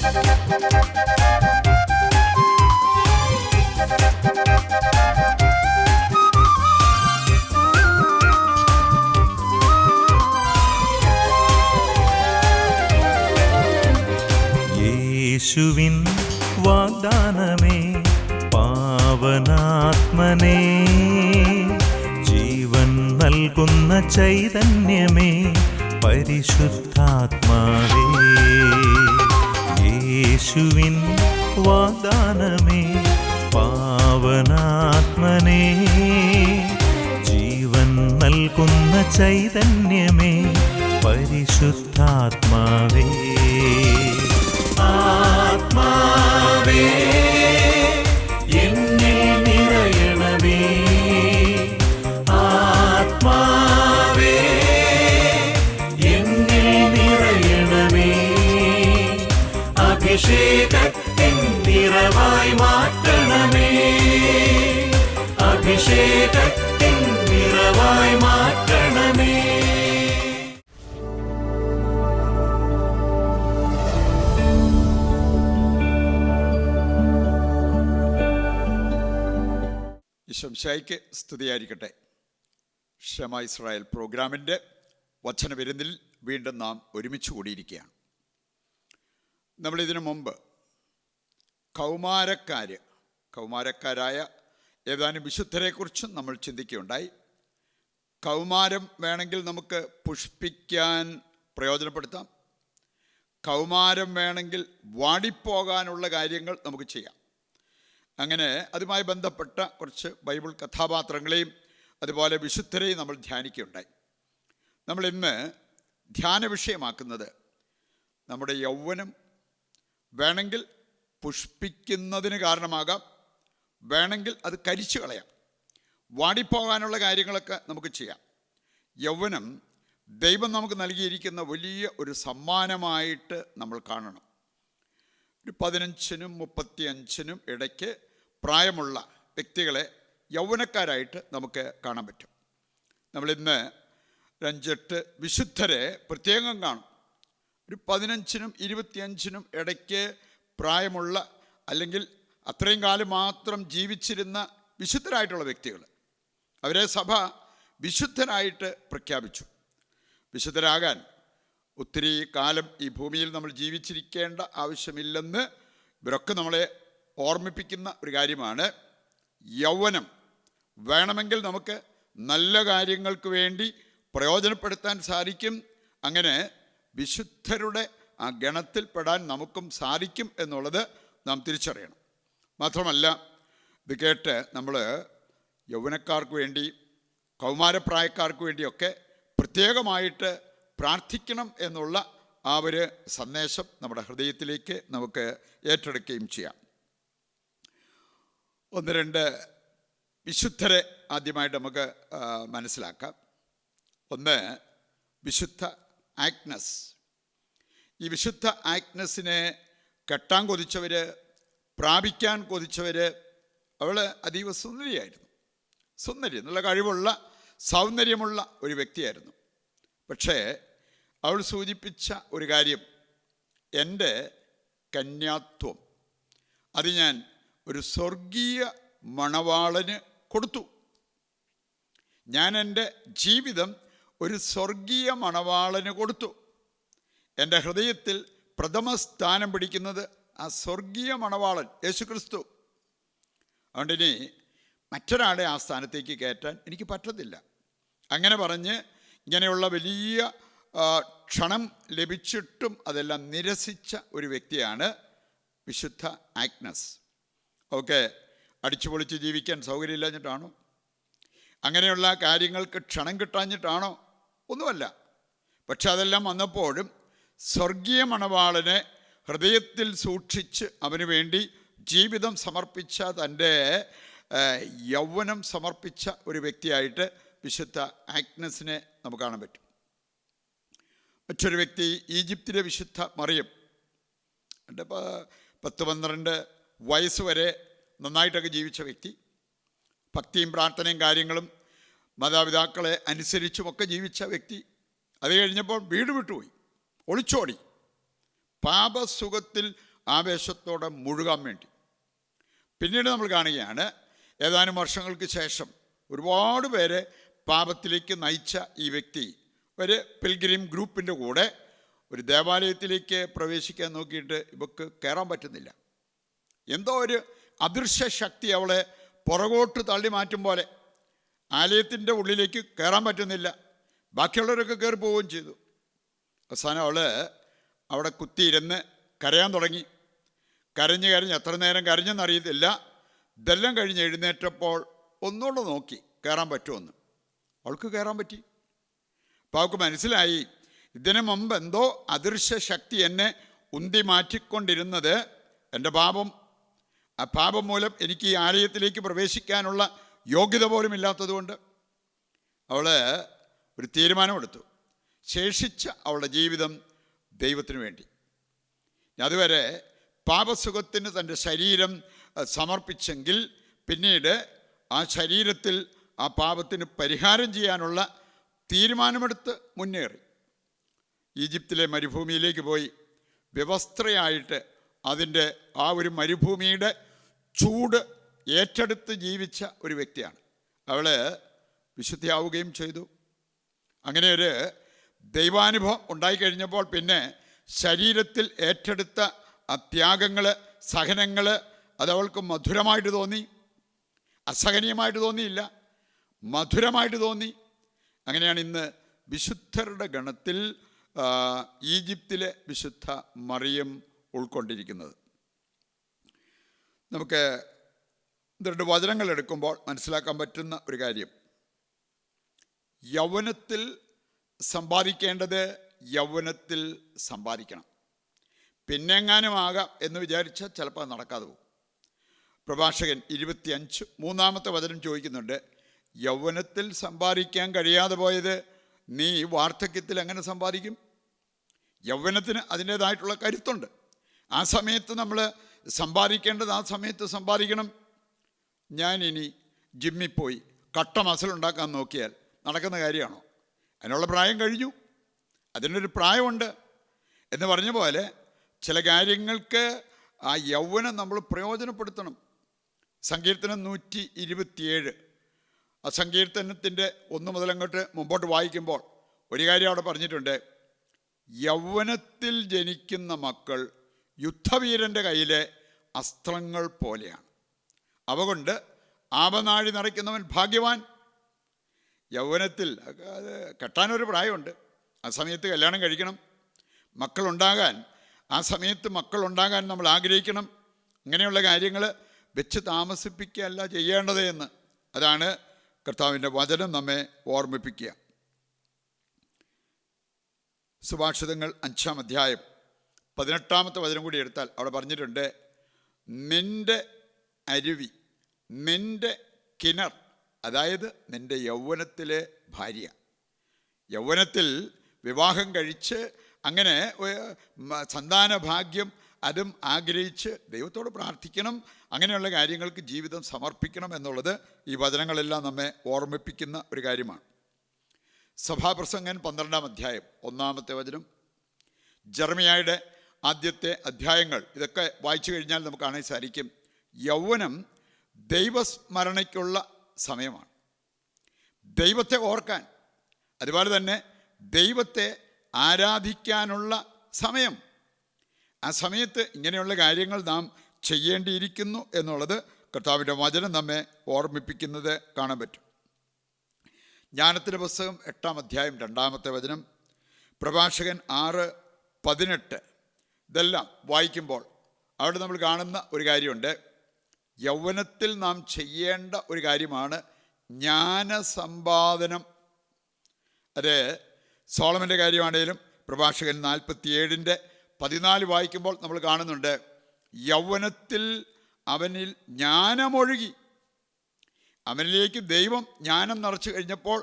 യേശുവിൻ വാഗ്ദാനമേ പാവനാത്മനേ, ജീവൻ നൽകുന്ന ചൈതന്യമേ പരിശുദ്ധാത്മാവേ. യേശുവിൻ വാഗ്ദാനമേ പാവനാത്മനേ, ജീവൻ നൽകുന്ന ചൈതന്യമേ പരിശുദ്ധാത്മാവേ. ആത്മാവേ എന്നിൽ നിറയണമേ, ആത്മാവേ എന്നിൽ നിറയണമേ, അഭിഷേകത്തിൻ നിറവായി മാറ്റണമേ, അഭിഷേകത്തിൻ നിറവായി മാറ്റണമേ. ശംശായിക്ക് സ്തുതിയായിരിക്കട്ടെ. ക്ഷമ ഇസ്രായേൽ പ്രോഗ്രാമിൻ്റെ വചനവിരുന്നിൽ വീണ്ടും നാം ഒരുമിച്ച് കൂടിയിരിക്കുകയാണ്. നമ്മളിതിനു മുമ്പ് കൗമാരക്കാരായ ഏതാനും വിശുദ്ധരെക്കുറിച്ചും നമ്മൾ ചിന്തിക്കുകയുണ്ടായി. കൗമാരം വേണമെങ്കിൽ നമുക്ക് പുഷ്പിക്കാൻ പ്രയോജനപ്പെടുത്താം, കൗമാരം വേണമെങ്കിൽ വാടിപ്പോകാനുള്ള കാര്യങ്ങൾ നമുക്ക് ചെയ്യാം. അങ്ങനെ അതുമായി ബന്ധപ്പെട്ട കുറച്ച് ബൈബിൾ കഥാപാത്രങ്ങളെയും അതുപോലെ വിശുദ്ധരെയും നമ്മൾ ധ്യാനിക്കുകയുണ്ടായി. നമ്മൾ ഇന്ന് ധ്യാന വിഷയമാക്കുന്നത് നമ്മുടെ യൗവനം വേണമെങ്കിൽ പുഷ്പിക്കുന്നതിന് കാരണമാകാം, വേണമെങ്കിൽ അത് കരിച്ചു കളയാം. വാടിപ്പോകാനുള്ള കാര്യങ്ങളൊക്കെ നമുക്ക് ചെയ്യാം. യൗവനം ദൈവം നമുക്ക് നൽകിയിരിക്കുന്ന വലിയ ഒരു സമ്മാനമായിട്ട് നമ്മൾ കാണണം. ഒരു 15-നും 35-നും ഇടയ്ക്ക് പ്രായമുള്ള വ്യക്തികളെ യൗവനക്കാരായിട്ട് നമുക്ക് കാണാൻ പറ്റും. നമ്മളിന്ന് 5-8 വിശുദ്ധരെ പ്രത്യേകം കാണും. ഒരു 15-നും 25-നും ഇടയ്ക്ക് പ്രായമുള്ള, അല്ലെങ്കിൽ അത്രയും കാലം മാത്രം ജീവിച്ചിരുന്ന വിശുദ്ധരായിട്ടുള്ള വ്യക്തികൾ, അവരെ സഭ വിശുദ്ധരായിട്ട് പ്രഖ്യാപിച്ചു. വിശുദ്ധരാകാൻ ഒത്തിരി കാലം ഈ ഭൂമിയിൽ നമ്മൾ ജീവിച്ചിരിക്കേണ്ട ആവശ്യമില്ലെന്ന് ഇവരൊക്കെ നമ്മളെ ഓർമ്മിപ്പിക്കുന്ന ഒരു കാര്യമാണ്. യൗവനം വേണമെങ്കിൽ നമുക്ക് നല്ല കാര്യങ്ങൾക്ക് വേണ്ടി പ്രയോജനപ്പെടുത്താൻ സാധിക്കും. അങ്ങനെ വിശുദ്ധരുടെ ആ ഗണത്തിൽപ്പെടാൻ നമുക്കും സാധിക്കും എന്നുള്ളത് നാം തിരിച്ചറിയണം. മാത്രമല്ല, ഇത് കേട്ട് നമ്മൾ യൗവനക്കാർക്ക് വേണ്ടി, കൗമാരപ്രായക്കാർക്ക് വേണ്ടിയൊക്കെ പ്രത്യേകമായിട്ട് പ്രാർത്ഥിക്കണം എന്നുള്ള ആ ഒരു സന്ദേശം നമ്മുടെ ഹൃദയത്തിലേക്ക് നമുക്ക് ഏറ്റെടുക്കുകയും ചെയ്യാം. 1-2 വിശുദ്ധരെ ആദ്യമായിട്ട് നമുക്ക് മനസ്സിലാക്കാം. ഒന്ന്, വിശുദ്ധ ആഗ്നസ്. ഈ വിശുദ്ധ ആഗ്നസിനെ കെട്ടാൻ കൊതിച്ചവർ, പ്രാപിക്കാൻ കൊതിച്ചവർ, അവൾ അതീവ സുന്ദരിയായിരുന്നു. നല്ല കഴിവുള്ള, സൗന്ദര്യമുള്ള ഒരു വ്യക്തിയായിരുന്നു. പക്ഷേ അവൾ സൂചിപ്പിച്ച ഒരു കാര്യം, എൻ്റെ കന്യാത്വം അത് ഞാൻ ഒരു സ്വർഗീയ മണവാളന് കൊടുത്തു. ഞാൻ എൻ്റെ ജീവിതം ഒരു സ്വർഗീയ മണവാളന് കൊടുത്തു. എൻ്റെ ഹൃദയത്തിൽ പ്രഥമ സ്ഥാനം പിടിക്കുന്നത് ആ സ്വർഗീയ മണവാളൻ യേശുക്രിസ്തു. അതുകൊണ്ട് ഇനി മറ്റൊരാളെ ആ സ്ഥാനത്തേക്ക് കയറ്റാൻ എനിക്ക് പറ്റത്തില്ല. അങ്ങനെ പറഞ്ഞ് ഇങ്ങനെയുള്ള വലിയ ക്ഷണം ലഭിച്ചിട്ടും അതെല്ലാം നിരസിച്ച ഒരു വ്യക്തിയാണ് വിശുദ്ധ ആഗ്നസ്. ഓക്കെ, അടിച്ചു പൊളിച്ച് ജീവിക്കാൻ സൗകര്യമില്ലാഞ്ഞിട്ടാണോ? അങ്ങനെയുള്ള കാര്യങ്ങൾക്ക് ക്ഷണം കിട്ടാഞ്ഞിട്ടാണോ? ഒന്നുമല്ല. പക്ഷെ അതെല്ലാം വന്നപ്പോഴും സ്വർഗീയ മണവാളനെ ഹൃദയത്തിൽ സൂക്ഷിച്ച് അവന് വേണ്ടി ജീവിതം സമർപ്പിച്ച, തൻ്റെ യൗവനം സമർപ്പിച്ച ഒരു വ്യക്തിയായിട്ട് വിശുദ്ധ ആഗ്നസിനെ നമുക്ക് കാണാൻ പറ്റും. മറ്റൊരു വ്യക്തി ഈജിപ്തിലെ വിശുദ്ധ മറിയം. എൻ്റെ 10-12 വയസ്സ് വരെ നന്നായിട്ടൊക്കെ ജീവിച്ച വ്യക്തി, ഭക്തിയും പ്രാർത്ഥനയും കാര്യങ്ങളും മാതാപിതാക്കളെ അനുസരിച്ചുമൊക്കെ ജീവിച്ച വ്യക്തി. അത് കഴിഞ്ഞപ്പോൾ വീട് വിട്ടുപോയി, ഒളിച്ചോടി, പാപസുഖത്തിൽ ആവേശത്തോടെ മുഴുകാൻ വേണ്ടി. പിന്നീട് നമ്മൾ കാണുകയാണ് ഏതാനും വർഷങ്ങൾക്ക് ശേഷം ഒരുപാട് പേരെ പാപത്തിലേക്ക് നയിച്ച ഈ വ്യക്തി ഒരു പിൽഗ്രിം ഗ്രൂപ്പിൻ്റെ കൂടെ ഒരു ദേവാലയത്തിലേക്ക് പ്രവേശിക്കാൻ നോക്കിയിട്ട് ഇവക്ക് കയറാൻ പറ്റുന്നില്ല. എന്തോ ഒരു അദൃശ്യ ശക്തി അവളെ പുറകോട്ട് തള്ളി മാറ്റും പോലെ ആലയത്തിൻ്റെ ഉള്ളിലേക്ക് കയറാൻ പറ്റുന്നില്ല. ബാക്കിയുള്ളവരൊക്കെ കയറി പോവുകയും ചെയ്തു. അവസാനം അവൾ അവിടെ കുത്തിയിരുന്ന് കരയാൻ തുടങ്ങി. കരഞ്ഞ് എത്ര നേരം കരഞ്ഞെന്നറിയത്തില്ല. ഇതെല്ലാം കഴിഞ്ഞ് എഴുന്നേറ്റപ്പോൾ ഒന്നുകൂടെ നോക്കി കയറാൻ പറ്റുമെന്ന്. അവൾക്ക് കയറാൻ പറ്റി. അപ്പോൾ അവൾക്ക് മനസ്സിലായി, ഇതിനു മുമ്പ് എന്തോ അദൃശ്യ ശക്തി എന്നെ ഉന്തി മാറ്റിക്കൊണ്ടിരുന്നത് എൻ്റെ പാപം. ആ പാപം മൂലം എനിക്ക് ഈ ആലയത്തിലേക്ക് പ്രവേശിക്കാനുള്ള യോഗ്യത പോലും ഇല്ലാത്തതുകൊണ്ട് അവൾ ഒരു തീരുമാനമെടുത്തു. ശേഷിച്ച അവളുടെ ജീവിതം ദൈവത്തിന് വേണ്ടി. അതുവരെ പാപസുഖത്തിന് തൻ്റെ ശരീരം സമർപ്പിച്ചെങ്കിൽ പിന്നീട് ആ ശരീരത്തിൽ ആ പാപത്തിന് പരിഹാരം ചെയ്യാനുള്ള തീരുമാനമെടുത്ത് മുന്നേറി. ഈജിപ്തിലെ മരുഭൂമിയിലേക്ക് പോയി വ്യവസ്ഥയായിട്ട് അതിൻ്റെ ആ ഒരു മരുഭൂമിയുടെ ചൂട് ഏറ്റെടുത്ത് ജീവിച്ച ഒരു വ്യക്തിയാണ്. അവൾ വിശുദ്ധിയാവുകയും ചെയ്തു. അങ്ങനെ ഒരു ദൈവാനുഭവം ഉണ്ടായിക്കഴിഞ്ഞപ്പോൾ പിന്നെ ശരീരത്തിൽ ഏറ്റെടുത്ത ആ ത്യാഗങ്ങൾ, സഹനങ്ങൾ അതവൾക്ക് മധുരമായിട്ട് തോന്നി. അസഹനീയമായിട്ട് തോന്നിയില്ല, മധുരമായിട്ട് തോന്നി. അങ്ങനെയാണ് ഇന്ന് വിശുദ്ധരുടെ ഗണത്തിൽ ഈജിപ്തിലെ വിശുദ്ധ മറിയം ഉൾക്കൊണ്ടിരിക്കുന്നത്. നമുക്ക് രണ്ട് വചനങ്ങൾ എടുക്കുമ്പോൾ മനസ്സിലാക്കാൻ പറ്റുന്ന ഒരു കാര്യം, യൗവനത്തിൽ സമ്പാദിക്കേണ്ടത് യൗവനത്തിൽ സമ്പാദിക്കണം. പിന്നെങ്ങാനുമാകാം എന്ന് വിചാരിച്ചാൽ ചിലപ്പോൾ നടക്കാതെ പോകും. പ്രഭാഷകൻ 25 വചനം ചോദിക്കുന്നുണ്ട്, യൗവനത്തിൽ സമ്പാദിക്കാൻ കഴിയാതെ പോയത് നീ വാർദ്ധക്യത്തിൽ എങ്ങനെ സമ്പാദിക്കും? യൗവനത്തിന് അതിൻ്റേതായിട്ടുള്ള കരുത്തുണ്ട്. ആ സമയത്ത് നമ്മൾ സമ്പാദിക്കേണ്ടത് ആ സമയത്ത് സമ്പാദിക്കണം. ഞാനിനി ജിമ്മിൽ പോയി കട്ട മസിലുണ്ടാക്കാൻ നോക്കിയാൽ നടക്കുന്ന കാര്യമാണോ? അതിനുള്ള പ്രായം കഴിഞ്ഞു, അതിനൊരു പ്രായമുണ്ട് എന്ന് പറഞ്ഞ പോലെ ചില കാര്യങ്ങൾക്ക് ആ യൗവനം നമ്മൾ പ്രയോജനപ്പെടുത്തണം. സങ്കീർത്തനം 127, ആ സങ്കീർത്തനത്തിൻ്റെ 1 മുതൽ അങ്ങോട്ട് മുമ്പോട്ട് വായിക്കുമ്പോൾ ഒരു കാര്യം അവിടെ പറഞ്ഞിട്ടുണ്ട്, യൗവനത്തിൽ ജനിക്കുന്ന മക്കൾ യുദ്ധവീരൻ്റെ കയ്യിലെ അസ്ത്രങ്ങൾ പോലെയാണ്, അവ കൊണ്ട് ആപനാഴി നിറയ്ക്കുന്നവൻ ഭാഗ്യവാൻ. യൗവനത്തിൽ അത് കെട്ടാനൊരു പ്രായമുണ്ട്, ആ സമയത്ത് കല്യാണം കഴിക്കണം, മക്കളുണ്ടാകാൻ ആ സമയത്ത് മക്കളുണ്ടാകാൻ നമ്മൾ ആഗ്രഹിക്കണം. അങ്ങനെയുള്ള കാര്യങ്ങൾ വെച്ച് താമസിപ്പിക്കുകയല്ല ചെയ്യേണ്ടത് എന്ന് അതാണ് കർത്താവിൻ്റെ വചനം നമ്മെ ഓർമ്മിപ്പിക്കുക. സുഭാഷിതങ്ങൾ 5-ാം അധ്യായം 18 വചനം കൂടി എടുത്താൽ അവിടെ പറഞ്ഞിട്ടുണ്ട്, നിൻ്റെ അരുവി, നിൻ്റെ കിണർ, അതായത് നിൻ്റെ യൗവനത്തിലെ ഭാര്യ. യൗവനത്തിൽ വിവാഹം കഴിച്ച് അങ്ങനെ സന്താന ഭാഗ്യം അതും ആഗ്രഹിച്ച് ദൈവത്തോട് പ്രാർത്ഥിക്കണം. അങ്ങനെയുള്ള കാര്യങ്ങൾക്ക് ജീവിതം സമർപ്പിക്കണം എന്നുള്ളത് ഈ വചനങ്ങളെല്ലാം നമ്മെ ഓർമ്മിപ്പിക്കുന്ന ഒരു കാര്യമാണ്. സഭാപ്രസംഗൻ 12-ാം അധ്യായം 1-ാമത്തെ വചനം, ജെറമിയായുടെ ആദ്യത്തെ അധ്യായങ്ങൾ ഇതൊക്കെ വായിച്ചു കഴിഞ്ഞാൽ നമുക്ക് കാണാൻ സാധിക്കും, യൗവനം ദൈവസ്മരണയ്ക്കുള്ള സമയമാണ്, ദൈവത്തെ ഓർക്കാൻ, അതുപോലെ തന്നെ ദൈവത്തെ ആരാധിക്കാനുള്ള സമയം. ആ സമയത്ത് ഇങ്ങനെയുള്ള കാര്യങ്ങൾ നാം ചെയ്യേണ്ടിയിരിക്കുന്നു എന്നുള്ളത് കർത്താവിൻ്റെ വചനം നമ്മെ ഓർമ്മിപ്പിക്കുന്നത് കാണാൻ പറ്റും. ജ്ഞാനത്തിൻ്റെ പുസ്തകം 8-ാം അധ്യായം 2-ാമത്തെ വചനം, പ്രഭാഷകൻ 6:18 ഇതെല്ലാം വായിക്കുമ്പോൾ അവിടെ നമ്മൾ കാണുന്ന ഒരു കാര്യമുണ്ട്, യൗവനത്തിൽ നാം ചെയ്യേണ്ട ഒരു കാര്യമാണ് ജ്ഞാനസമ്പാദനം. അത് സോളമൻ്റെ കാര്യമാണെങ്കിലും പ്രഭാഷകൻ 47:14 വായിക്കുമ്പോൾ നമ്മൾ കാണുന്നുണ്ട്, യൗവനത്തിൽ അവനിൽ ജ്ഞാനമൊഴുകി. അവനിലേക്ക് ദൈവം ജ്ഞാനം നിറച്ചു കഴിഞ്ഞപ്പോൾ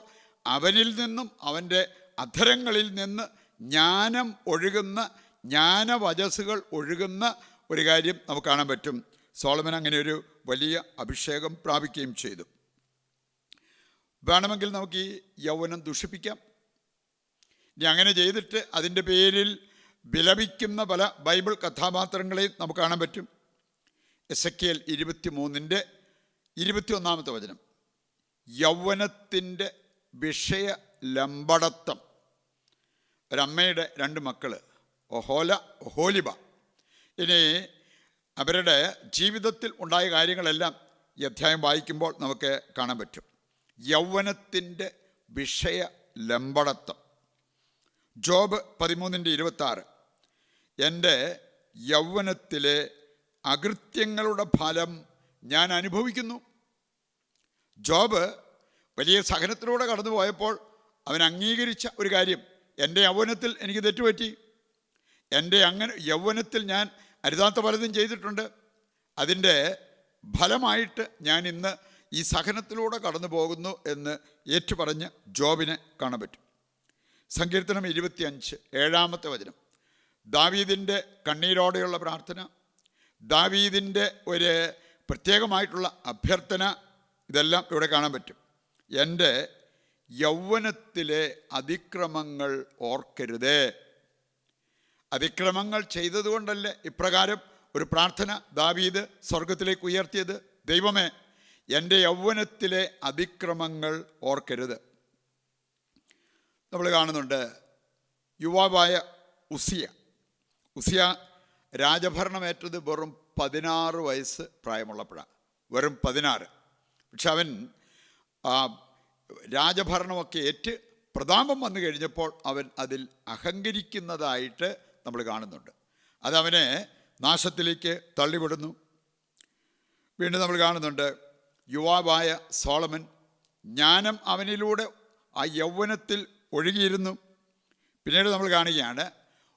അവനിൽ നിന്നും അവൻ്റെ അധരങ്ങളിൽ നിന്ന് ജ്ഞാനം ഒഴുകുന്ന, ജ്ഞാനവചസ്സുകൾ ഒഴുകുന്ന ഒരു കാര്യം നമുക്ക് കാണാൻ പറ്റും. സോളമൻ അങ്ങനെ ഒരു വലിയ അഭിഷേകം പ്രാപിക്കുകയും ചെയ്തു. വേണമെങ്കിൽ നമുക്ക് ഈ യൗവനം ദുഷിപ്പിക്കാം. ഇനി അങ്ങനെ ചെയ്തിട്ട് അതിൻ്റെ പേരിൽ വിലപിക്കുന്ന പല ബൈബിൾ കഥാപാത്രങ്ങളെയും നമുക്ക് കാണാൻ പറ്റും. എസെക്കിയേൽ 23:21 വചനം, യൗവനത്തിൻ്റെ വിഷയ ലംബടത്വം. ഒരമ്മയുടെ 2 മക്കള് ഒഹോലിബ. ഇനി അവരുടെ ജീവിതത്തിൽ ഉണ്ടായ കാര്യങ്ങളെല്ലാം ഈ അധ്യായം വായിക്കുമ്പോൾ നമുക്ക് കാണാൻ പറ്റും. യൗവനത്തിൻ്റെ വിഷയ ലംബടത്വം. ജോബ് 13:26, എൻ്റെ യൗവനത്തിലെ അകൃത്യങ്ങളുടെ ഫലം ഞാൻ അനുഭവിക്കുന്നു. ജോബ് വലിയ സഹനത്തിലൂടെ കടന്നു പോയപ്പോൾ അവൻ അംഗീകരിച്ച ഒരു കാര്യം, എൻ്റെ യൗവനത്തിൽ എനിക്ക് തെറ്റുപറ്റി, എൻ്റെ യൗവനത്തിൽ ഞാൻ അരുതാത്ത പലതും ചെയ്തിട്ടുണ്ട്, അതിൻ്റെ ഫലമായിട്ട് ഞാൻ ഇന്ന് ഈ സഹനത്തിലൂടെ കടന്നു പോകുന്നു എന്ന് ഏറ്റുപറഞ്ഞ് ജോബിനെ കാണാൻ പറ്റും. സങ്കീർത്തനം 25:7 വചനം, ദാവീദിൻ്റെ കണ്ണീരോടെയുള്ള പ്രാർത്ഥന, ദാവീദിൻ്റെ ഒരു പ്രത്യേകമായിട്ടുള്ള അഭ്യർത്ഥന, ഇതെല്ലാം ഇവിടെ കാണാൻ പറ്റും. എൻ്റെ യൗവനത്തിലെ അതിക്രമങ്ങൾ ഓർക്കരുതേ. അതിക്രമങ്ങൾ ചെയ്തതുകൊണ്ടല്ലേ ഇപ്രകാരം ഒരു പ്രാർത്ഥന ദാവീദ് സ്വർഗത്തിലേക്ക് ഉയർത്തിയത്? ദൈവമേ, എൻ്റെ യൗവനത്തിലെ അതിക്രമങ്ങൾ ഓർക്കരുത്. നമ്മൾ കാണുന്നുണ്ട് യുവാവായ ഉസിയ രാജഭരണമേറ്റത് വെറും 16 വയസ്സ് പ്രായമുള്ളപ്പോഴാണ്, വെറും 16. പക്ഷെ അവൻ രാജഭരണമൊക്കെ ഏറ്റ് പ്രതാപം വന്നു കഴിഞ്ഞപ്പോൾ അവൻ അതിൽ അഹങ്കരിക്കുന്നതായിട്ട് നമ്മൾ കാണുന്നുണ്ട്. അതവനെ നാശത്തിലേക്ക് തള്ളിവിടുന്നു. വീണ്ടും നമ്മൾ കാണുന്നുണ്ട് യുവാവായ സോളമൻ, ജ്ഞാനം അവനിലൂടെ ആ യൗവനത്തിൽ ഒഴുകിയിരുന്നു. പിന്നീട് നമ്മൾ കാണുകയാണ്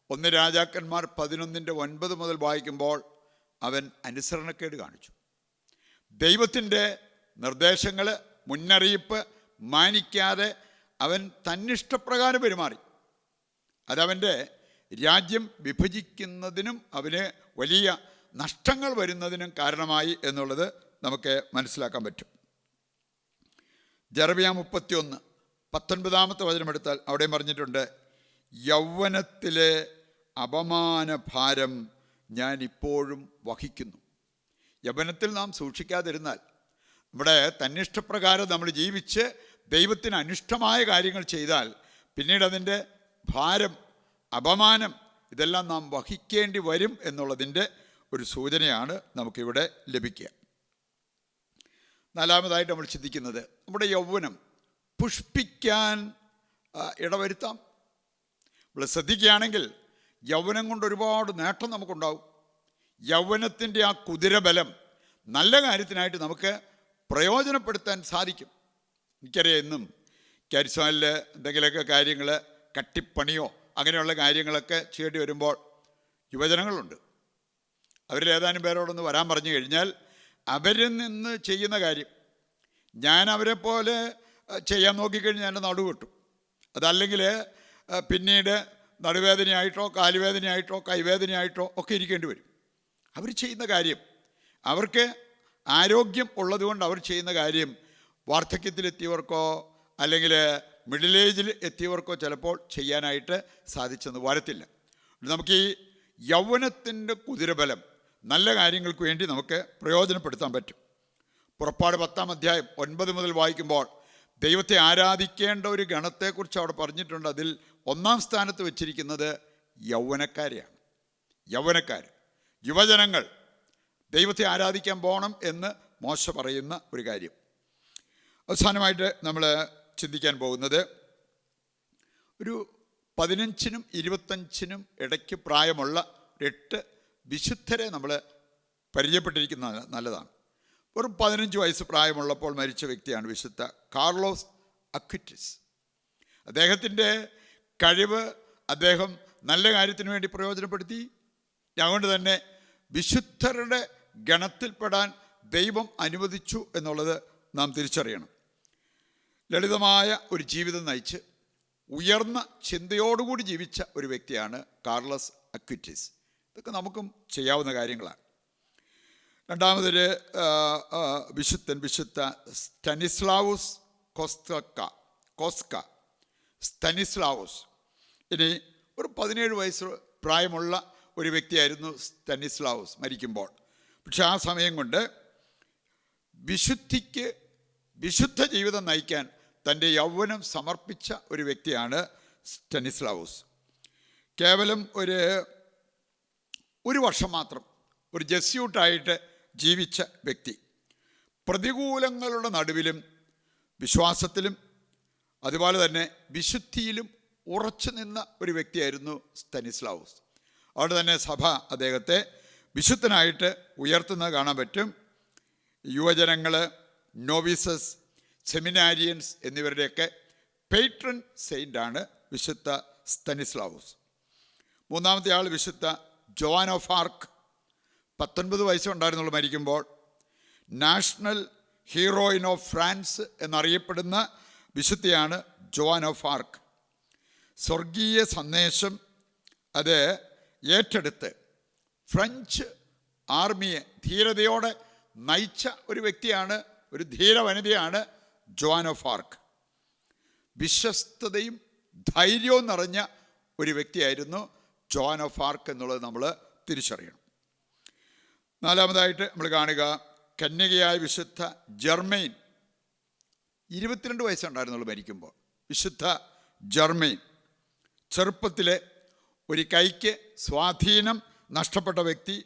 1 രാജാക്കന്മാർ 11:9 മുതൽ വായിക്കുമ്പോൾ അവൻ അനുസരണക്കേട് കാണിച്ചു. ദൈവത്തിൻ്റെ നിർദ്ദേശങ്ങൾ, മുന്നറിയിപ്പ് മാനിക്കാതെ അവൻ തന്നിഷ്ടപ്രകാരം പെരുമാറി. അതവൻ്റെ രാജ്യം വിഭജിക്കുന്നതിനും അവന് വലിയ നഷ്ടങ്ങൾ വരുന്നതിനും കാരണമായി എന്നുള്ളത് നമുക്ക് മനസ്സിലാക്കാൻ പറ്റും. ജെറമ്യാ 31:19 വചനമെടുത്താൽ അവിടെയും പറഞ്ഞിട്ടുണ്ട്, യൗവനത്തിലെ അപമാനഭാരം ഞാൻ ഇപ്പോഴും വഹിക്കുന്നു. യൗവനത്തിൽ നാം സൂക്ഷിക്കാതിരുന്നാൽ, നമ്മുടെ തന്നിഷ്ടപ്രകാരം നമ്മൾ ജീവിച്ച് ദൈവത്തിന് അനിഷ്ടമായ കാര്യങ്ങൾ ചെയ്താൽ പിന്നീട് അതിൻ്റെ ഭാരം, അപമാനം ഇതെല്ലാം നാം വഹിക്കേണ്ടി വരും എന്നുള്ളതിൻ്റെ ഒരു സൂചനയാണ് നമുക്കിവിടെ ലഭിക്കുക. 4-മതായിട്ട് നമ്മൾ ചിന്തിക്കുന്നത്, നമ്മുടെ യൗവനം പുഷ്പിക്കാൻ ഇടവരുത്താം. നമ്മൾ ശ്രദ്ധിക്കുകയാണെങ്കിൽ യൗവനം കൊണ്ട് ഒരുപാട് നേട്ടം നമുക്കുണ്ടാവും. യൗവനത്തിൻ്റെ ആ കുതിരബലം നല്ല കാര്യത്തിനായിട്ട് നമുക്ക് പ്രയോജനപ്പെടുത്താൻ സാധിക്കും. എനിക്കറിയാം, ഇന്നും കാരിസ്മാനിൽ എന്തെങ്കിലുമൊക്കെ കാര്യങ്ങൾ, കട്ടിപ്പണിയോ അങ്ങനെയുള്ള കാര്യങ്ങളൊക്കെ ചെയ്യേണ്ടി വരുമ്പോൾ യുവജനങ്ങളുണ്ട്. അവരിൽ ഏതാനും പേരോടൊന്ന് വരാൻ പറഞ്ഞു കഴിഞ്ഞാൽ അവരിൽ നിന്ന് ചെയ്യുന്ന കാര്യം ഞാൻ അവരെ പോലെ ചെയ്യാൻ നോക്കിക്കഴിഞ്ഞാൽ എൻ്റെ നടുവെട്ടും. അതല്ലെങ്കിൽ പിന്നീട് നടുവേദനയായിട്ടോ കാലുവേദനയായിട്ടോ കൈവേദനയായിട്ടോ ഒക്കെ ഇരിക്കേണ്ടി വരും. അവർ ചെയ്യുന്ന കാര്യം, അവർക്ക് ആരോഗ്യം ഉള്ളതുകൊണ്ട് അവർ ചെയ്യുന്ന കാര്യം വാർദ്ധക്യത്തിലെത്തിയവർക്കോ അല്ലെങ്കിൽ മിഡിൽ ഏജിൽ എത്തിയവർക്കോ ചിലപ്പോൾ ചെയ്യാനായിട്ട് സാധിച്ചെന്ന് വരത്തില്ല. നമുക്ക് ഈ യൗവനത്തിൻ്റെ കുതിരബലം നല്ല കാര്യങ്ങൾക്ക് വേണ്ടി നമുക്ക് പ്രയോജനപ്പെടുത്താൻ പറ്റും. പുറപ്പാട് 10-9 മുതൽ വായിക്കുമ്പോൾ ദൈവത്തെ ആരാധിക്കേണ്ട ഒരു ഗണത്തെക്കുറിച്ച് അവിടെ പറഞ്ഞിട്ടുണ്ട്. അതിൽ 1-ാം സ്ഥാനത്ത് വെച്ചിരിക്കുന്നത് യൗവനക്കാരെയാണ്. യൗവനക്കാർ, യുവജനങ്ങൾ ദൈവത്തെ ആരാധിക്കാൻ പോകണം എന്ന് മോശ പറയുന്ന ഒരു കാര്യം. അവസാനമായിട്ട് നമ്മൾ ചിന്തിക്കാൻ പോകുന്നത്, ഒരു 15-നും 25-നും ഇടയ്ക്ക് പ്രായമുള്ള 8 വിശുദ്ധരെ നമ്മൾ പരിചയപ്പെട്ടിരിക്കുന്നത് നല്ലതാണ്. വെറും 15 വയസ്സ് പ്രായമുള്ളപ്പോൾ മരിച്ച വ്യക്തിയാണ് വിശുദ്ധ കാർലോസ് അക്വിറ്റസ്. അദ്ദേഹത്തിൻ്റെ കഴിവ് അദ്ദേഹം നല്ല കാര്യത്തിന് വേണ്ടി പ്രയോജനപ്പെടുത്തി. അതുകൊണ്ട് തന്നെ വിശുദ്ധരുടെ ഗണത്തിൽപ്പെടാൻ ദൈവം അനുവദിച്ചു എന്നുള്ളത് നാം തിരിച്ചറിയണം. ലളിതമായ ഒരു ജീവിതം നയിച്ച് ഉയർന്ന ചിന്തയോടുകൂടി ജീവിച്ച ഒരു വ്യക്തിയാണ് കാർലോസ് അക്വിറ്റസ്. ഇതൊക്കെ നമുക്കും ചെയ്യാവുന്ന കാര്യങ്ങളാണ്. രണ്ടാമതൊരു വിശുദ്ധ സ്റ്റാനിസ്ലാവുസ് കോസ്ക. സ്റ്റാനിസ്ലാവുസ്. ഇനി ഒരു 17 വയസ്സ് പ്രായമുള്ള ഒരു വ്യക്തിയായിരുന്നു സ്റ്റാനിസ്ലാവോസ് മരിക്കുമ്പോൾ. പക്ഷെ ആ സമയം കൊണ്ട് വിശുദ്ധ ജീവിതം നയിക്കാൻ തൻ്റെ യൗവനം സമർപ്പിച്ച ഒരു വ്യക്തിയാണ് സ്റ്റാനിസ്ലാവോസ്. കേവലം ഒരു വർഷം മാത്രം ഒരു ജെസ്യൂട്ടായിട്ട് ജീവിച്ച വ്യക്തി. പ്രതികൂലങ്ങളുടെ നടുവിലും വിശ്വാസത്തിലും അതുപോലെ തന്നെ വിശുദ്ധിയിലും ഉറച്ചു നിന്ന ഒരു വ്യക്തിയായിരുന്നു സ്റ്റാനിസ്ലാവോസ്. അവിടെ തന്നെ സഭ അദ്ദേഹത്തെ വിശുദ്ധനായിട്ട് ഉയർത്തുന്നത് കാണാൻ പറ്റും. യുവജനങ്ങൾ, നോവിസസ്, സെമിനാരിയൻസ് എന്നിവരുടെയൊക്കെ പേട്രൺ സെയിൻ്റാണ് വിശുദ്ധ സ്റ്റാനിസ്ലാവോസ്. മൂന്നാമത്തെ ആൾ വിശുദ്ധ ജോവാൻ ഓഫ് ആർക്ക്. 19 വയസ്സുണ്ടായിരുന്നുള്ളൂ മരിക്കുമ്പോൾ. നാഷണൽ ഹീറോയിൻ ഓഫ് ഫ്രാൻസ് എന്നറിയപ്പെടുന്ന വിശുദ്ധയാണ് ജോവാൻ ഓഫ് ആർക്ക്. സ്വർഗീയ സന്ദേശം അത് ഏറ്റെടുത്ത് ഫ്രഞ്ച് ആർമിയെ ധീരതയോടെ നയിച്ച ഒരു വ്യക്തിയാണ്, ഒരു ധീരവനിതയാണ് ജോവാൻ ഓഫ് ആർക്ക്. വിശ്വസ്തതയും ധൈര്യവും നിറഞ്ഞ ഒരു വ്യക്തിയായിരുന്നു ജോവാൻ ഓഫ് ആർക്ക് എന്നുള്ളത് നമ്മൾ തിരിച്ചറിയണം. നാലാമതായിട്ട് നമ്മൾ കാണുക കന്യകയായ വിശുദ്ധ ജർമെയിൻ. 22 വയസ്സുണ്ടായിരുന്നുള്ളൂ മരിക്കുമ്പോൾ. വിശുദ്ധ ജർമെയിൻ ചെറുപ്പത്തിലെ ഒരു കൈക്ക് സ്വാധീനം നഷ്ടപ്പെട്ട വ്യക്തി.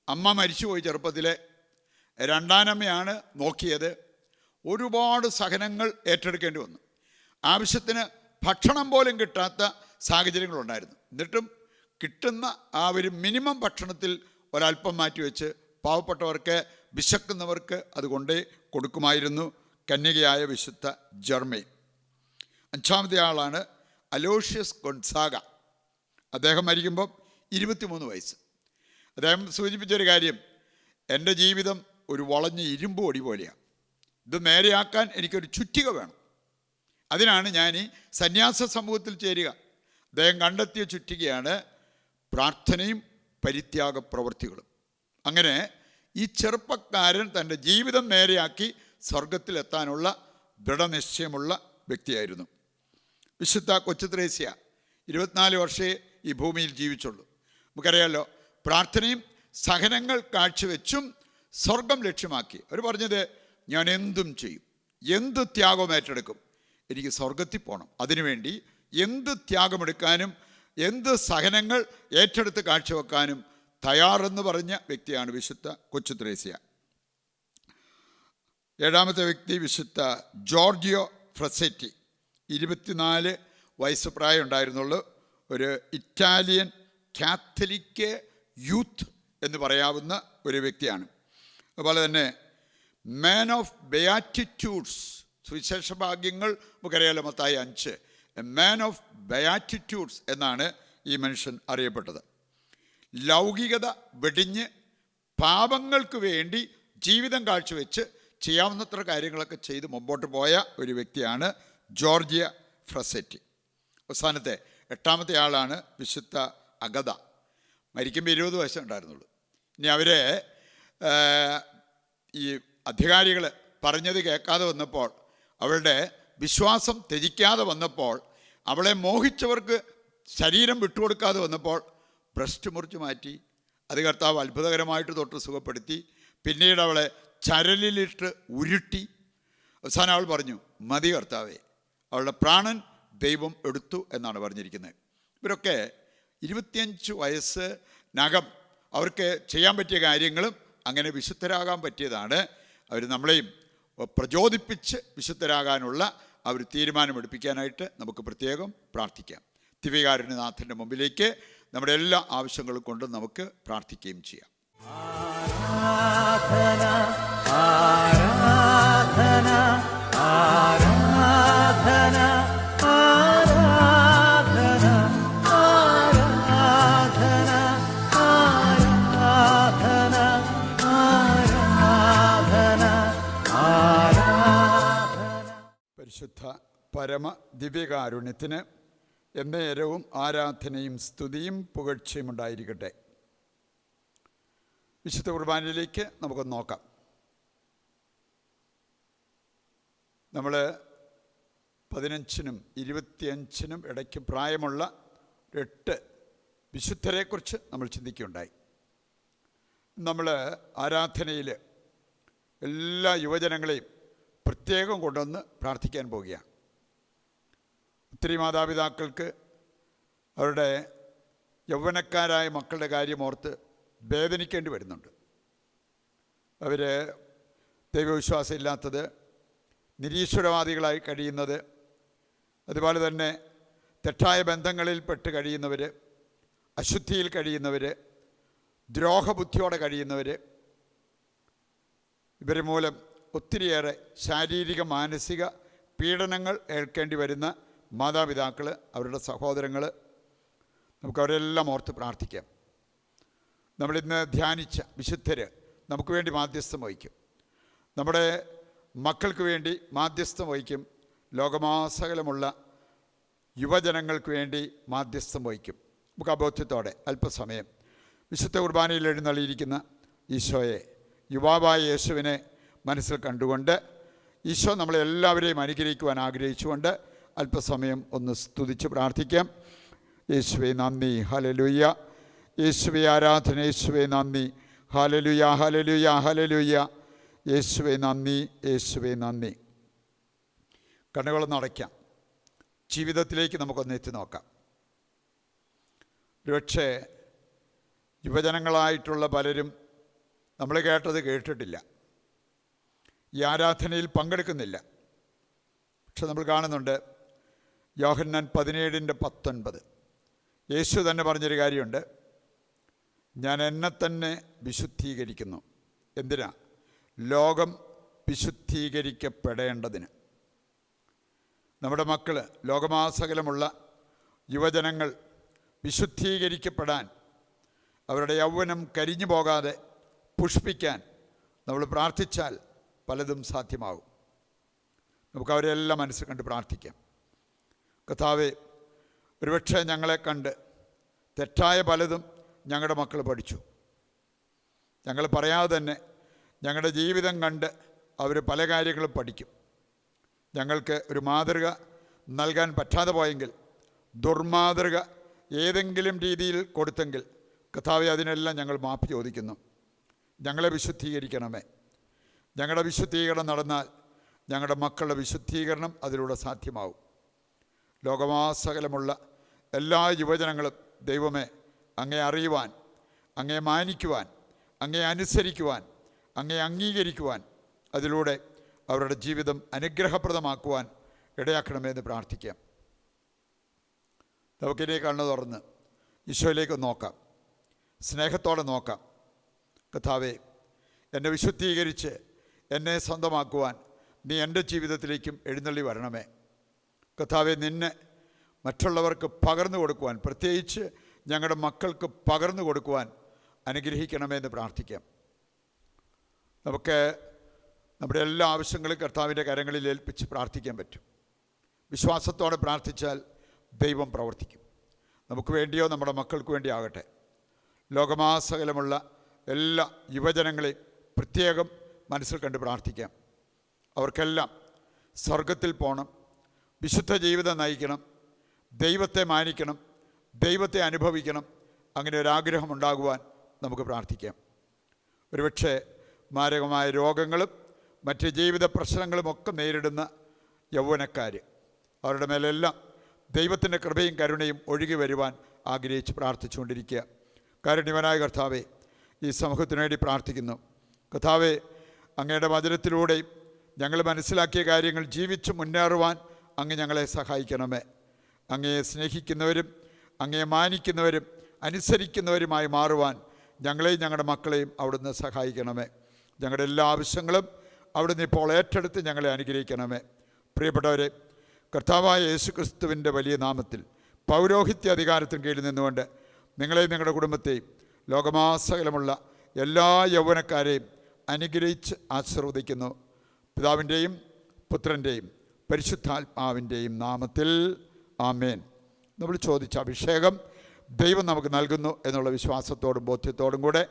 അമ്മ മരിച്ചുപോയി ചെറുപ്പത്തിലെ. രണ്ടാനമ്മയാണ് നോക്കിയത്. ഒരുപാട് സഹനങ്ങൾ ഏറ്റെടുക്കേണ്ടി വന്നു. ആവശ്യത്തിന് ഭക്ഷണം പോലും കിട്ടാത്ത സാഹചര്യങ്ങളുണ്ടായിരുന്നു. എന്നിട്ടും കിട്ടുന്ന ആ ഒരു മിനിമം ഭക്ഷണത്തിൽ ഒരല്പം മാറ്റിവെച്ച് പാവപ്പെട്ടവർക്ക്, വിശക്കുന്നവർക്ക് അതുകൊണ്ടേ കൊടുക്കുമായിരുന്നു കന്യകയായ വിശുദ്ധ ജർമെയിൻ. 5-ാമത്തെ ആളാണ് അലോഷ്യസ് ഗൊൺസാഗ. അദ്ദേഹം മരിക്കുമ്പം 23 വയസ്സ്. അദ്ദേഹം സൂചിപ്പിച്ചൊരു കാര്യം, എൻ്റെ ജീവിതം ഒരു വളഞ്ഞ ഇരുമ്പ് പൊടി പോലെയാണ്. ഇത് നേരെയാക്കാൻ എനിക്കൊരു ചുറ്റിക വേണം. അതിനാണ് ഞാൻ ഈ സന്യാസ സമൂഹത്തിൽ ചേരുക. അദ്ദേഹം കണ്ടെത്തിയ ചുറ്റികയാണ് പ്രാർത്ഥനയും പരിത്യാഗ പ്രവൃത്തികളും. അങ്ങനെ ഈ ചെറുപ്പക്കാരൻ തൻ്റെ ജീവിതം നേരെയാക്കി സ്വർഗത്തിലെത്താനുള്ള ദൃഢനിശ്ചയമുള്ള വ്യക്തിയായിരുന്നു. വിശുദ്ധ കൊച്ചു ത്രേസ്യ 24 വർഷമേ ഈ ഭൂമിയിൽ ജീവിച്ചുള്ളൂ. നമുക്കറിയാമല്ലോ, പ്രാർത്ഥനയും സഹനങ്ങൾ കാഴ്ചവെച്ചും സ്വർഗം ലക്ഷ്യമാക്കി അവർ പറഞ്ഞത്, ഞാൻ എന്തും ചെയ്യും, എന്ത് ത്യാഗം ഏറ്റെടുക്കും, എനിക്ക് സ്വർഗത്തിൽ പോകണം, അതിനുവേണ്ടി എന്ത് ത്യാഗമെടുക്കാനും എന്ത് സഹനങ്ങൾ ഏറ്റെടുത്ത് കാഴ്ചവെക്കാനും തയ്യാറെന്ന് പറഞ്ഞ വ്യക്തിയാണ് വിശുദ്ധ കൊച്ചു ത്രേസ്യ. 7-ാമത്തെ വ്യക്തി വിശുദ്ധ ജോർജിയോ ഫ്രസെറ്റി. 24 വയസ്സ് പ്രായം ഉണ്ടായിരുന്നുള്ളൂ. ഒരു ഇറ്റാലിയൻ കാത്തലിക് യൂത്ത് എന്ന് പറയാവുന്ന ഒരു വ്യക്തിയാണ്. അതുപോലെ തന്നെ മാൻ ഓഫ് ബെയാറ്റിറ്റ്യൂഡ്സ്, സുവിശേഷ ഭാഗ്യങ്ങൾ നമുക്കറിയാലോ, മത്തായി 5. മാൻ ഓഫ് ബെയാറ്റിറ്റ്യൂഡ്സ് എന്നാണ് ഈ മനുഷ്യൻ അറിയപ്പെട്ടത്. ലൗകികത വെടിഞ്ഞ് പാപങ്ങൾക്ക് വേണ്ടി ജീവിതം കാഴ്ചവെച്ച് ചെയ്യാവുന്നത്ര കാര്യങ്ങളൊക്കെ ചെയ്ത് മുമ്പോട്ട് പോയ ഒരു വ്യക്തിയാണ് ജോർജിയ ഫ്രസെറ്റി. അവസാനത്തെ 8-ാമത്തെ ആളാണ് വിശുദ്ധ അഗത. മരിക്കുമ്പോൾ 20 വയസ്സേ ഉണ്ടായിരുന്നുള്ളൂ. ഇനി അവരെ ഈ അധികാരികൾ പറഞ്ഞത് കേൾക്കാതെ വന്നപ്പോൾ, അവളുടെ വിശ്വാസം ത്യജിക്കാതെ വന്നപ്പോൾ, അവളെ മോഹിച്ചവർക്ക് ശരീരം വിട്ടുകൊടുക്കാതെ വന്നപ്പോൾ ബ്രസ്റ്റ് മുറിച്ച് മാറ്റി. അത് കർത്താവ് അത്ഭുതകരമായിട്ട് തൊട്ട് സുഖപ്പെടുത്തി. പിന്നീട് അവളെ ചരലിലിട്ട് ഉരുട്ടി. അവസാനം അവൾ പറഞ്ഞു, മതി കർത്താവേ, അവളുടെ പ്രാണൻ ദൈവം എടുത്തു എന്നാണ് പറഞ്ഞിരിക്കുന്നത്. ഇവരൊക്കെ 25 വയസ്സിനകം അവർക്ക് ചെയ്യാൻ പറ്റിയ കാര്യങ്ങളും അങ്ങനെ വിശുദ്ധരാകാൻ പറ്റിയതാണ്. അവർ നമ്മളെയും പ്രചോദിപ്പിച്ച് വിശുദ്ധരാകാനുള്ള ആ ഒരു തീരുമാനമെടുപ്പിക്കാനായിട്ട് നമുക്ക് പ്രത്യേകം പ്രാർത്ഥിക്കാം. ദിവ്യകാരുണ്യനാഥൻ്റെ മുമ്പിലേക്ക് നമ്മുടെ എല്ലാ ആവശ്യങ്ങളും കൊണ്ട് നമുക്ക് പ്രാർത്ഥിക്കുകയും ചെയ്യാം. ആരാധന ആരാധന ആരാധന ആരാധന ആരാധന ആരാധന ആരാധന ആരാധന. പരിശുദ്ധ പരമ ദിവ്യകാരുണ്യത്തിന് എന്നേരവും ആരാധനയും സ്തുതിയും പുകഴ്ചയും ഉണ്ടായിരിക്കട്ടെ. വിശുദ്ധ കുർബാനയിലേക്ക് നമുക്കൊന്ന് നോക്കാം. നമ്മൾ 15-നും 25-നും ഇടയ്ക്ക് പ്രായമുള്ള 8 വിശുദ്ധരെക്കുറിച്ച് നമ്മൾ ചിന്തിക്കുകയുണ്ടായി. നമ്മൾ ആരാധനയിൽ എല്ലാ യുവജനങ്ങളെയും പ്രത്യേകം കൊണ്ടുവന്ന് പ്രാർത്ഥിക്കാൻ പോവുകയാണ്. ഒത്തിരി മാതാപിതാക്കൾക്ക് അവരുടെ യൗവനക്കാരായ മക്കളുടെ കാര്യമോർത്ത് വേദനിക്കേണ്ടി വരുന്നുണ്ട്. അവർ ദൈവവിശ്വാസം ഇല്ലാത്തത്, നിരീശ്വരവാദികളായി കഴിയുന്നത്, അതുപോലെ തന്നെ തെറ്റായ ബന്ധങ്ങളിൽ പെട്ട് കഴിയുന്നവർ, അശുദ്ധിയിൽ കഴിയുന്നവർ, ദ്രോഹബുദ്ധിയോടെ കഴിയുന്നവർ, ഇവർ മൂലം ഒത്തിരിയേറെ ശാരീരിക മാനസിക പീഡനങ്ങൾ ഏൽക്കേണ്ടി വരുന്ന മാതാപിതാക്കൾ, അവരുടെ സഹോദരങ്ങൾ, നമുക്കവരെല്ലാം ഓർത്ത് പ്രാർത്ഥിക്കാം. നമ്മളിന്ന് ധ്യാനിച്ച വിശുദ്ധർ നമുക്ക് വേണ്ടി മാധ്യസ്ഥം വഹിക്കും. നമ്മുടെ മക്കൾക്ക് വേണ്ടി മാധ്യസ്ഥം വഹിക്കും. ലോകമാസകലമുള്ള യുവജനങ്ങൾക്ക് വേണ്ടി മാധ്യസ്ഥം വഹിക്കും. നമുക്ക് അബോധ്യത്തോടെ അല്പസമയം വിശുദ്ധ കുർബാനയിൽ എഴുന്നള്ളിയിരിക്കുന്ന ഈശോയെ, യുവാവായ യേശുവിനെ മനസ്സിൽ കണ്ടുകൊണ്ട്, ഈശോ നമ്മളെല്ലാവരെയും അനുഗ്രഹിക്കുവാൻ ആഗ്രഹിച്ചുകൊണ്ട് അല്പസമയം ഒന്ന് സ്തുതിച്ച് പ്രാർത്ഥിക്കാം. യേശുവേ നന്ദി, ഹല്ലേലൂയ. യേശുവേ ആരാധന, യേശുവേ നന്ദി, ഹല്ലേലൂയ, ഹല്ലേലൂയ, ഹല്ലേലൂയ. യേശുവേ നന്ദി, യേശുവേ നന്ദി. കണ്ണുകളൊന്ന് അടയ്ക്കാം. ജീവിതത്തിലേക്ക് നമുക്കൊന്ന് എത്തി നോക്കാം. ഒരുപക്ഷെ യുവജനങ്ങളായിട്ടുള്ള പലരും നമ്മൾ കേട്ടത് കേട്ടിട്ടില്ല, ഈ ആരാധനയിൽ പങ്കെടുക്കുന്നില്ല. പക്ഷെ നമ്മൾ കാണുന്നുണ്ട്, യോഹന്നാൻ 17:19 യേശു തന്നെ പറഞ്ഞൊരു കാര്യമുണ്ട്, ഞാൻ എന്നെ തന്നെ വിശുദ്ധീകരിക്കുന്നു. എന്തിനാ? ലോകം വിശുദ്ധീകരിക്കപ്പെടേണ്ടതിന്. നമ്മുടെ മക്കൾ, ലോകമാസകലമുള്ള യുവജനങ്ങൾ വിശുദ്ധീകരിക്കപ്പെടാൻ, അവരുടെ യൗവനം കരിഞ്ഞു പോകാതെ പുഷ്പിക്കാൻ നമ്മൾ പ്രാർത്ഥിച്ചാൽ പലതും സാധ്യമാകും. നമുക്കവരെല്ലാം മനസ്സിൽ കണ്ട് പ്രാർത്ഥിക്കാം. കർത്താവേ, ഒരുപക്ഷെ ഞങ്ങളെ കണ്ട് തെറ്റായ പലതും ഞങ്ങളുടെ മക്കൾ പഠിച്ചു. ഞങ്ങൾ പറയാതെ തന്നെ ഞങ്ങളുടെ ജീവിതം കണ്ട് അവർ പല കാര്യങ്ങളും പഠിക്കും. ഞങ്ങൾക്ക് ഒരു മാതൃക നൽകാൻ പറ്റാതെ പോയെങ്കിൽ, ദുർമാതൃക ഏതെങ്കിലും രീതിയിൽ കൊടുത്തെങ്കിൽ, കർത്താവേ, അതിനെല്ലാം ഞങ്ങൾ മാപ്പ് ചോദിക്കുന്നു. ഞങ്ങളെ വിശുദ്ധീകരിക്കണമേ. ഞങ്ങളുടെ വിശുദ്ധീകരണം നടന്നാൽ ഞങ്ങളുടെ മക്കളുടെ വിശുദ്ധീകരണം അതിലൂടെ സാധ്യമാവും. ലോകമാസകലമുള്ള എല്ലാ യുവജനങ്ങളും ദൈവമേ, അങ്ങേ അറിയുവാൻ, അങ്ങേ മാനിക്കുവാൻ, അങ്ങേ അനുസരിക്കുവാൻ, അങ്ങേ അംഗീകരിക്കുവാൻ, അതിലൂടെ അവരുടെ ജീവിതം അനുഗ്രഹപ്രദമാക്കുവാൻ ഇടയാക്കണമെന്ന് പ്രാർത്ഥിക്കാം. നമുക്കിനെ കണ്ണു തുറന്ന് ഈശോയിലേക്ക് നോക്കാം, സ്നേഹത്തോടെ നോക്കാം. കർത്താവേ, എന്നെ വിശുദ്ധീകരിച്ച് എന്നെ സ്വന്തമാക്കുവാൻ നീ എൻ്റെ ജീവിതത്തിലേക്കും എഴുന്നള്ളി വരണമേ. കർത്താവേ, നിന്നെ മറ്റുള്ളവർക്ക് പകർന്നു കൊടുക്കുവാൻ, പ്രത്യേകിച്ച് ഞങ്ങളുടെ മക്കൾക്ക് പകർന്നു കൊടുക്കുവാൻ അനുഗ്രഹിക്കണമെന്ന് പ്രാർത്ഥിക്കാം. നമുക്ക് നമ്മുടെ എല്ലാ ആവശ്യങ്ങളും കർത്താവിൻ്റെ കരങ്ങളിൽ ഏൽപ്പിച്ച് പ്രാർത്ഥിക്കാൻ പറ്റും. വിശ്വാസത്തോടെ പ്രാർത്ഥിച്ചാൽ ദൈവം പ്രവർത്തിക്കും. നമുക്ക് വേണ്ടിയോ നമ്മുടെ മക്കൾക്ക് വേണ്ടി ആകട്ടെ, ലോകമാസകലമുള്ള എല്ലാ യുവജനങ്ങളെയും പ്രത്യേകം മനസ്സിൽ കണ്ട് പ്രാർത്ഥിക്കാം. അവർക്കെല്ലാം സ്വർഗത്തിൽ പോകണം, വിശുദ്ധ ജീവിതം നയിക്കണം, ദൈവത്തെ മാനിക്കണം, ദൈവത്തെ അനുഭവിക്കണം. അങ്ങനെ ഒരാഗ്രഹം ഉണ്ടാകുവാൻ നമുക്ക് പ്രാർത്ഥിക്കാം. ഒരുപക്ഷെ മാരകമായ രോഗങ്ങളും മറ്റ് ജീവിത പ്രശ്നങ്ങളുമൊക്കെ നേരിടുന്ന യൗവനക്കാർ, അവരുടെ മേലെല്ലാം ദൈവത്തിൻ്റെ കൃപയും കരുണയും ഒഴുകി വരുവാൻ ആഗ്രഹിച്ച് പ്രാർത്ഥിച്ചുകൊണ്ടിരിക്കുക. കാരുണ്യവാനായ കർത്താവേ, ഈ സമൂഹത്തിനു വേണ്ടി പ്രാർത്ഥിക്കുന്നു. കർത്താവേ, അങ്ങയുടെ വചനത്തിലൂടെയും ഞങ്ങൾ മനസ്സിലാക്കിയ കാര്യങ്ങൾ ജീവിച്ച് മുന്നേറുവാൻ അങ്ങ് ഞങ്ങളെ സഹായിക്കണമേ. അങ്ങയെ സ്നേഹിക്കുന്നവരും അങ്ങയെ മാനിക്കുന്നവരും അനുസരിക്കുന്നവരുമായി മാറുവാൻ ഞങ്ങളെയും ഞങ്ങളുടെ മക്കളെയും അവിടുന്ന് സഹായിക്കണമേ. ഞങ്ങളുടെ എല്ലാ ആവശ്യങ്ങളും അവിടുന്ന് ഇപ്പോൾ ഏറ്റെടുത്ത് ഞങ്ങളെ അനുഗ്രഹിക്കണമേ. പ്രിയപ്പെട്ടവരെ, കർത്താവായ യേശുക്രിസ്തുവിൻ്റെ വലിയ നാമത്തിൽ പൗരോഹിത്യ അധികാരത്തിന് കീഴിൽ നിന്നുകൊണ്ട് നിങ്ങളെയും നിങ്ങളുടെ കുടുംബത്തെയും ലോകമാസകലമുള്ള എല്ലാ യൗവനക്കാരെയും അനുഗ്രഹിച്ച് ആശീർവദിക്കുന്നു. പിതാവിൻ്റെയും പുത്രൻ്റെയും പരിശുദ്ധാത്മാവിൻ്റെയും നാമത്തിൽ ആമേൻ. നമ്മൾ ചോദിച്ച അഭിഷേകം ദൈവം നമുക്ക് നൽകുന്നു എന്നുള്ള വിശ്വാസത്തോടും ബോധ്യത്തോടും കൂടെ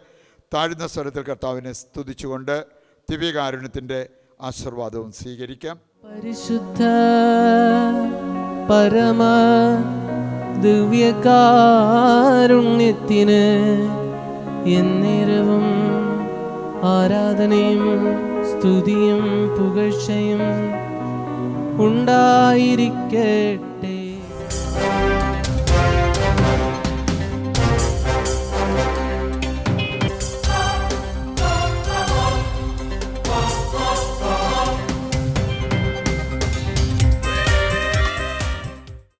താഴ്ന്ന സ്വരത്തിൽ കർത്താവിനെ സ്തുതിച്ചുകൊണ്ട് ദിവ്യകാരുണ്യത്തിൻ്റെ ആശീർവാദവും സ്വീകരിക്കാം. പരിശുദ്ധ പരമ ദിവ്യകാരുണ്യത്തിന് എന്നേരവും ആരാധനയും സ്തുതിയും പുകഴ്ചയും ഉണ്ടായിരിക്കട്ടെ.